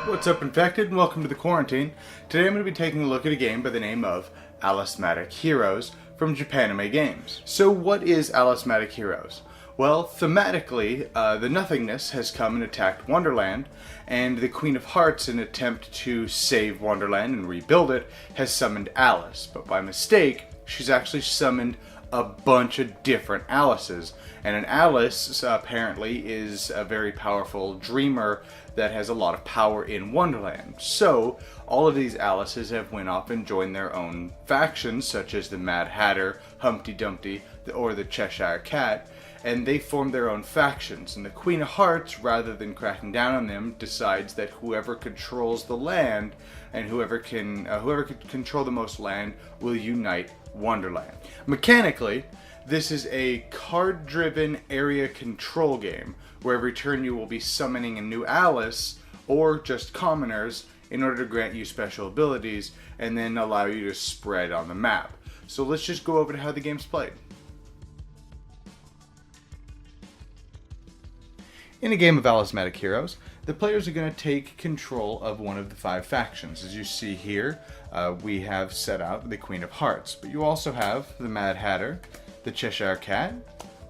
What's up, Infected, and welcome to the Quarantine. Today I'm going to be taking a look at a game by the name of Alicematic Heroes from Japanime Games. So what is Alicematic Heroes? Well, thematically, the Nothingness has come and attacked Wonderland, and the Queen of Hearts, in an attempt to save Wonderland and rebuild it, has summoned Alice. But by mistake, she's actually summoned a bunch of different Alices. And an Alice, apparently, is a very powerful dreamer that has a lot of power in Wonderland. So, all of these Alices have went off and joined their own factions, such as the Mad Hatter, Humpty Dumpty, or the Cheshire Cat, and they form their own factions. And the Queen of Hearts, rather than cracking down on them, decides that whoever controls the land and whoever can control the most land will unite Wonderland. Mechanically, this is a card-driven area control game, where every turn you will be summoning a new Alice, or just commoners, in order to grant you special abilities, and then allow you to spread on the map. So let's just go over to how the game's played. In a game of Alicematic Heroes, the players are going to take control of one of the 5 factions. As you see here, we have set out the Queen of Hearts, but you also have the Mad Hatter, the Cheshire Cat,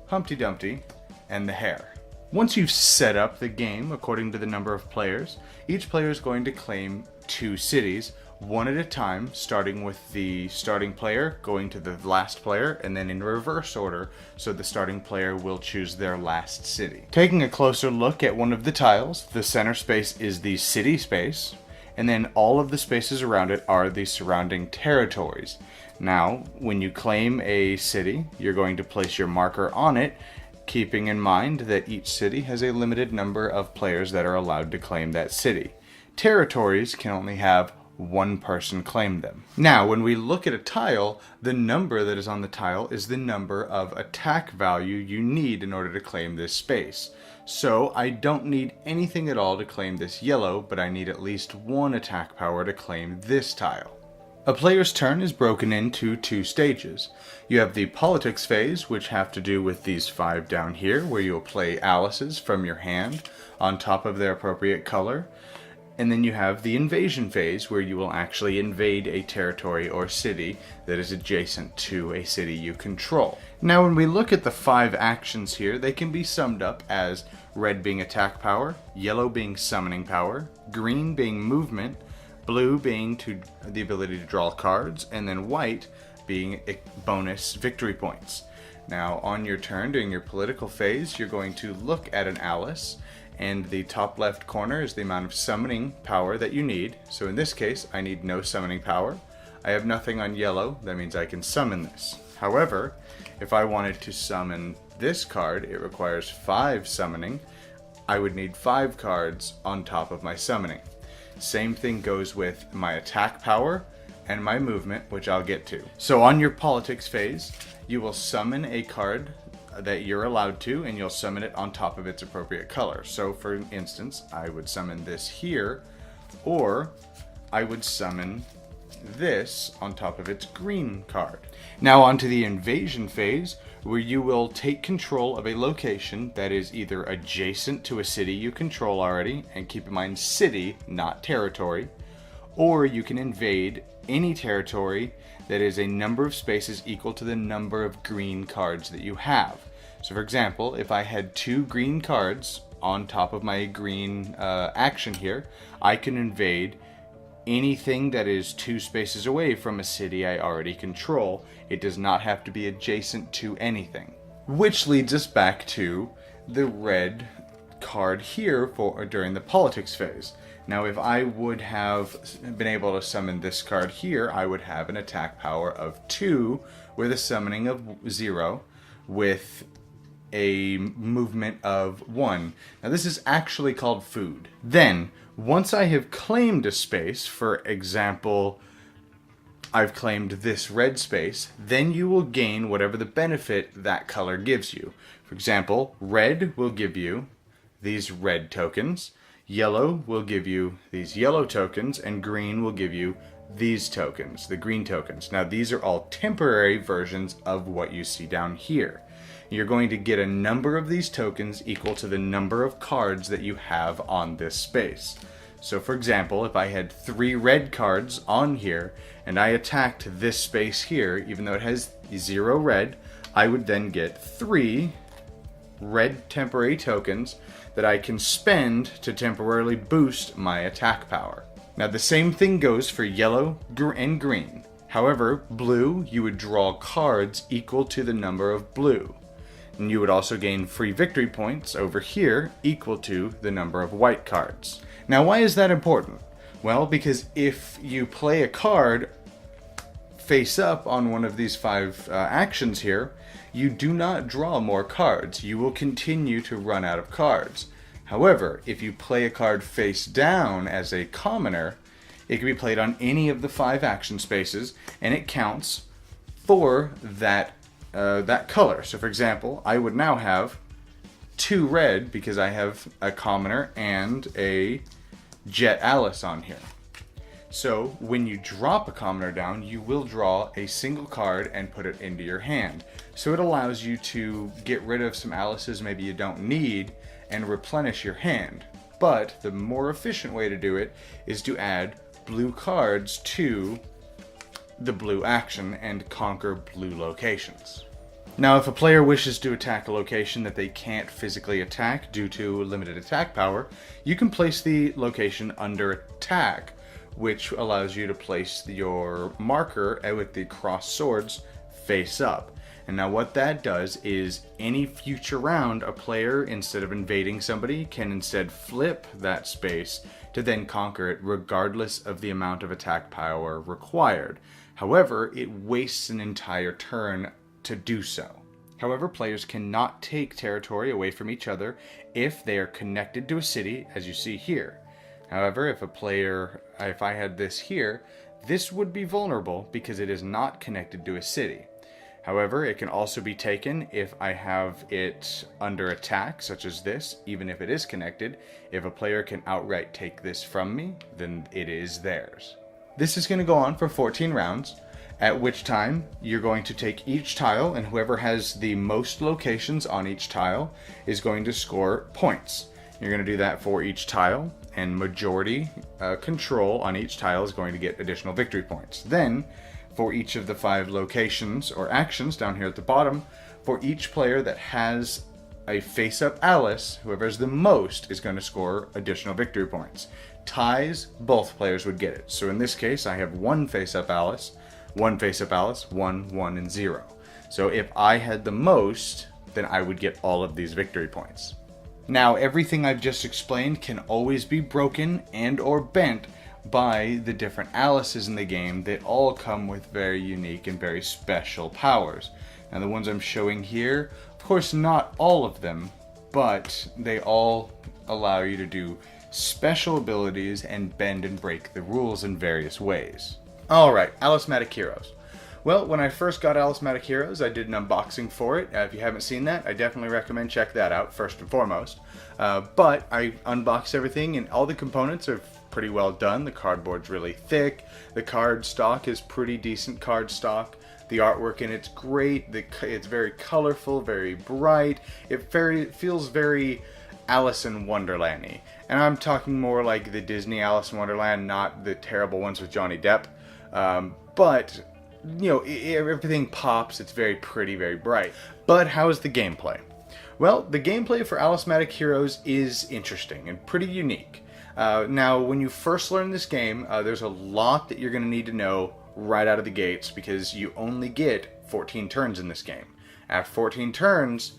Humpty Dumpty, and the Hare. Once you've set up the game according to the number of players, each player is going to claim 2 cities, one at a time, starting with the starting player, going to the last player, and then in reverse order, so the starting player will choose their last city. Taking a closer look at one of the tiles, the center space is the city space, and then all of the spaces around it are the surrounding territories. Now, when you claim a city, you're going to place your marker on it, keeping in mind that each city has a limited number of players that are allowed to claim that city. Territories can only have one person claim them. Now, when we look at a tile, the number that is on the tile is the number of attack value you need in order to claim this space. So, I don't need anything at all to claim this yellow, but I need at least 1 attack power to claim this tile. A player's turn is broken into 2 stages. You have the politics phase, which have to do with these 5 down here, where you'll play Alices from your hand on top of their appropriate color. And then you have the invasion phase, where you will actually invade a territory or city that is adjacent to a city you control. Now, when we look at the 5 actions here, they can be summed up as red being attack power, yellow being summoning power, green being movement, blue being the ability to draw cards, and then white being bonus victory points. Now, on your turn, during your political phase, you're going to look at an Alice, and the top left corner is the amount of summoning power that you need. So in this case, I need no summoning power. I have nothing on yellow, that means I can summon this. However, if I wanted to summon this card, it requires 5 summoning. I would need 5 cards on top of my summoning. Same thing goes with my attack power and my movement, which I'll get to. So on your politics phase, you will summon a card that you're allowed to, and you'll summon it on top of its appropriate color. So for instance, I would summon this here, or I would summon this on top of its green card. Now onto the invasion phase, where you will take control of a location that is either adjacent to a city you control already, and keep in mind city, not territory, or you can invade any territory that is a number of spaces equal to the number of green cards that you have. So for example, if I had 2 green cards on top of my green action here, I can invade anything that is 2 spaces away from a city I already control. It does not have to be adjacent to anything. Which leads us back to the red card here during the politics phase. Now, if I would have been able to summon this card here, I would have an attack power of 2 with a summoning of 0 with a movement of 1. Now, this is actually called food. Then, once I have claimed a space, for example, I've claimed this red space, then you will gain whatever the benefit that color gives you. For example, red will give you these red tokens, yellow will give you these yellow tokens, and green will give you these tokens, the green tokens. Now, these are all temporary versions of what you see down here. You're going to get a number of these tokens equal to the number of cards that you have on this space. So for example, if I had 3 red cards on here and I attacked this space here, even though it has 0 red, I would then get 3 red temporary tokens that I can spend to temporarily boost my attack power. Now the same thing goes for yellow and green. However, blue, you would draw cards equal to the number of blue. And you would also gain free victory points over here equal to the number of white cards. Now why is that important? Well, because if you play a card face up on one of these 5 actions here, you do not draw more cards. You will continue to run out of cards. However, if you play a card face down as a commoner, it can be played on any of the 5 action spaces, and it counts for that color. So for example, I would now have 2 red because I have a commoner and a Jet Alice on here. So when you drop a commoner down, you will draw a single card and put it into your hand. So it allows you to get rid of some Alices maybe you don't need and replenish your hand. But the more efficient way to do it is to add blue cards to the blue action and conquer blue locations. Now if a player wishes to attack a location that they can't physically attack due to limited attack power, you can place the location under attack, which allows you to place your marker with the crossed swords face up. And now what that does is any future round, a player, instead of invading somebody, can instead flip that space to then conquer it regardless of the amount of attack power required. However, it wastes an entire turn to do so. However, players cannot take territory away from each other if they are connected to a city, as you see here. However, if I had this here, this would be vulnerable because it is not connected to a city. However, it can also be taken if I have it under attack, such as this, even if it is connected. If a player can outright take this from me, then it is theirs. This is going to go on for 14 rounds, at which time you're going to take each tile, and whoever has the most locations on each tile is going to score points. You're going to do that for each tile, and majority control on each tile is going to get additional victory points. Then, for each of the 5 locations or actions down here at the bottom, for each player that has a face-up Alice, whoever has the most is going to score additional victory points. Ties, both players would get it. So in this case, I have 1 face-up Alice, 1 face-up Alice, 1, 1, and 0. So if I had the most, then I would get all of these victory points. Now, everything I've just explained can always be broken and or bent by the different Alices in the game. They all come with very unique and very special powers. Now the ones I'm showing here, of course not all of them, but they all allow you to do special abilities and bend and break the rules in various ways. Alright, Alicematic Heroes. Well, when I first got Alicematic Heroes, I did an unboxing for it. If you haven't seen that, I definitely recommend check that out first and foremost. But I unboxed everything and all the components are pretty well done. The cardboard's really thick. The card stock is pretty decent card stock. The artwork in it's great. It's very colorful, very bright. It feels very Alice in Wonderland-y. And I'm talking more like the Disney Alice in Wonderland, not the terrible ones with Johnny Depp. But, you know, everything pops. It's very pretty, very bright. But how is the gameplay? Well, the gameplay for Alicematic Heroes is interesting and pretty unique. Now, when you first learn this game, there's a lot that you're going to need to know right out of the gates because you only get 14 turns in this game. After 14 turns,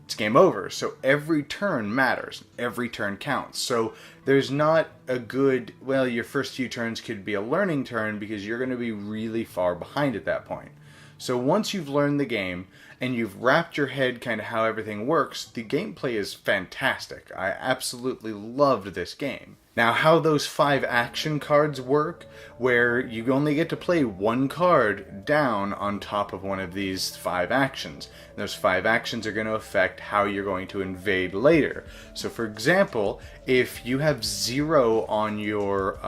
it's game over. So every turn matters. Every turn counts. So there's not a good, well, your first few turns could be a learning turn because you're going to be really far behind at that point. So once you've learned the game and you've wrapped your head kind of how everything works, the gameplay is fantastic. I absolutely loved this game. Now, how those 5 action cards work, where you only get to play 1 card down on top of one of these 5 actions. And those 5 actions are going to affect how you're going to invade later. So, for example, if you have 0 on your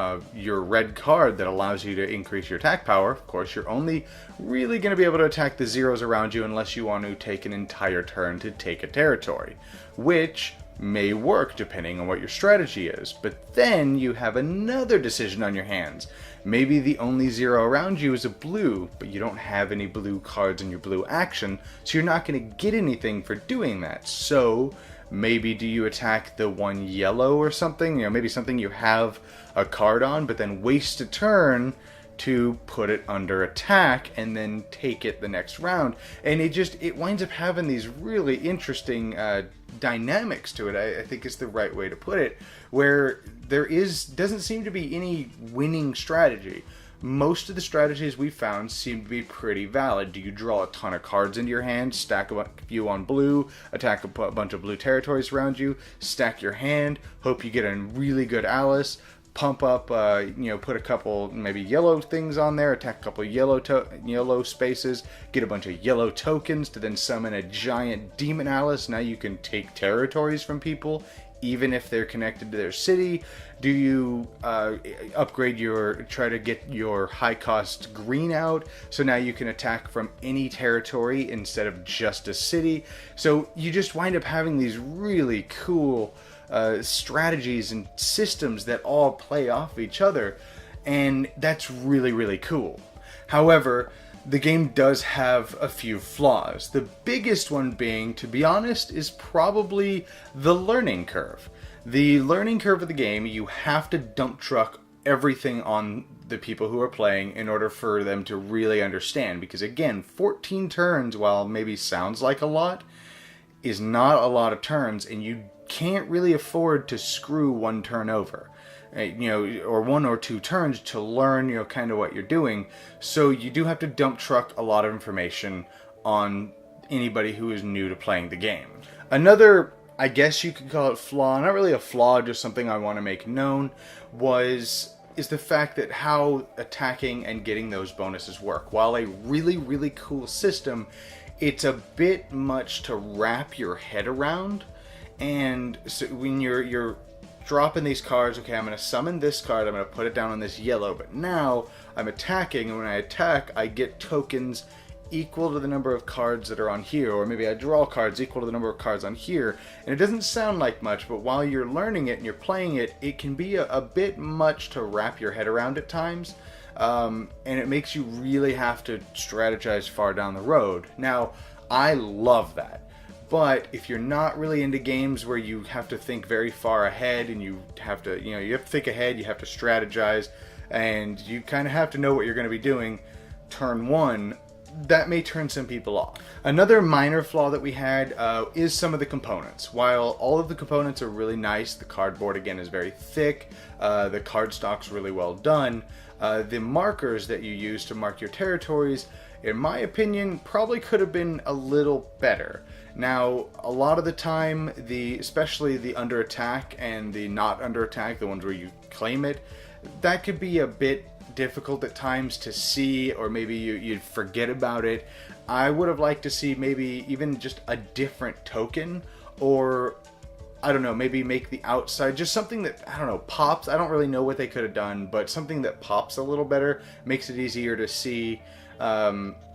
red card that allows you to increase your attack power, of course, you're only really going to be able to attack the zeros around you unless you want to take an entire turn to take a territory, which may work depending on what your strategy is. But then you have another decision on your hands. Maybe the only 0 around you is a blue, but you don't have any blue cards in your blue action, so you're not going to get anything for doing that. So maybe do you attack the one yellow or something? Maybe something you have a card on, but then waste a turn to put it under attack and then take it the next round. And it winds up having these really interesting dynamics to it, I think is the right way to put it, where doesn't seem to be any winning strategy. Most of the strategies we found seem to be pretty valid. Do you draw a ton of cards into your hand, stack a few on blue, attack a bunch of blue territories around you, stack your hand, hope you get a really good Alice, pump up, put a couple maybe yellow things on there, attack a couple yellow spaces, get a bunch of yellow tokens to then summon a giant demon Alice. Now you can take territories from people, even if they're connected to their city. Do you try to get your high cost green out, so now you can attack from any territory instead of just a city? So you just wind up having these really cool strategies and systems that all play off each other, and that's really, really cool. However, the game does have a few flaws. The biggest one being, to be honest, is probably the learning curve. The learning curve of the game, you have to dump truck everything on the people who are playing in order for them to really understand, because again, 14 turns, while maybe sounds like a lot, is not a lot of turns, and you can't really afford to screw one turn over, or 1 or 2 turns to learn, kind of what you're doing. So you do have to dump truck a lot of information on anybody who is new to playing the game. Another, I guess you could call it flaw, not really a flaw, just something I want to make known, is the fact that how attacking and getting those bonuses work. While a really, really cool system, it's a bit much to wrap your head around. And so when you're dropping these cards, okay, I'm going to summon this card, I'm going to put it down on this yellow, but now I'm attacking, and when I attack, I get tokens equal to the number of cards that are on here, or maybe I draw cards equal to the number of cards on here. And it doesn't sound like much, but while you're learning it and you're playing it, it can be a bit much to wrap your head around at times. And it makes you really have to strategize far down the road. Now, I love that. But if you're not really into games where you have to think very far ahead, and you have to think ahead, you have to strategize, and you kind of have to know what you're going to be doing turn one, that may turn some people off. Another minor flaw that we had is some of the components. While all of the components are really nice, the cardboard again is very thick, the cardstock's really well done, the markers that you use to mark your territories, in my opinion, probably could have been a little better. Now, a lot of the time, especially the under attack and the not under attack, the ones where you claim it, that could be a bit difficult at times to see, or maybe you'd forget about it. I would have liked to see maybe even just a different token, or I don't know, maybe make the outside just something that, I don't know, pops. I don't really know what they could have done, but something that pops a little better, makes it easier to see.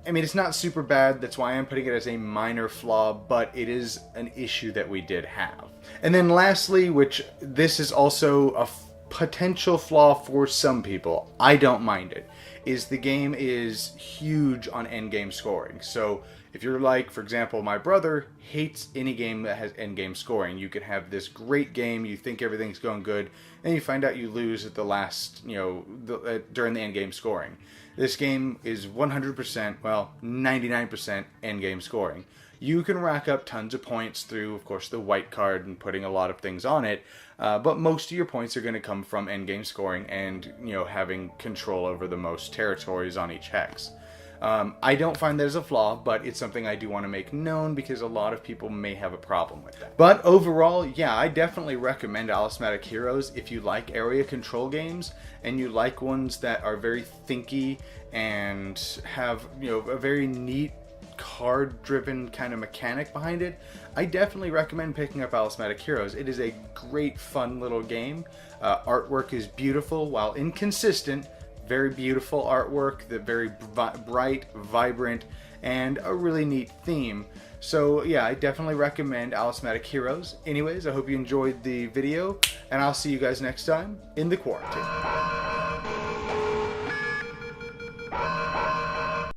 I mean, it's not super bad, that's why I'm putting it as a minor flaw, but it is an issue that we did have. And then lastly, which this is also a potential flaw for some people, I don't mind it, is the game is huge on endgame scoring. So if you're like, for example, my brother hates any game that has endgame scoring. You could have this great game, you think everything's going good, and you find out you lose at the last, during the endgame scoring. This game is 100%, well, 99% endgame scoring. You can rack up tons of points through, of course, the white card and putting a lot of things on it, but most of your points are going to come from endgame scoring and, having control over the most territories on each hex. I don't find that as a flaw, but it's something I do want to make known because a lot of people may have a problem with that. But overall, yeah, I definitely recommend Alicematic Heroes if you like area control games and you like ones that are very thinky and have, a very neat card-driven kind of mechanic behind it. I definitely recommend picking up Alicematic Heroes. It is a great, fun little game. Artwork is beautiful, while inconsistent. Very beautiful artwork, the very bright, vibrant, and a really neat theme. So yeah, I definitely recommend Alicematic Heroes. Anyways, I hope you enjoyed the video, and I'll see you guys next time in the Quarantine.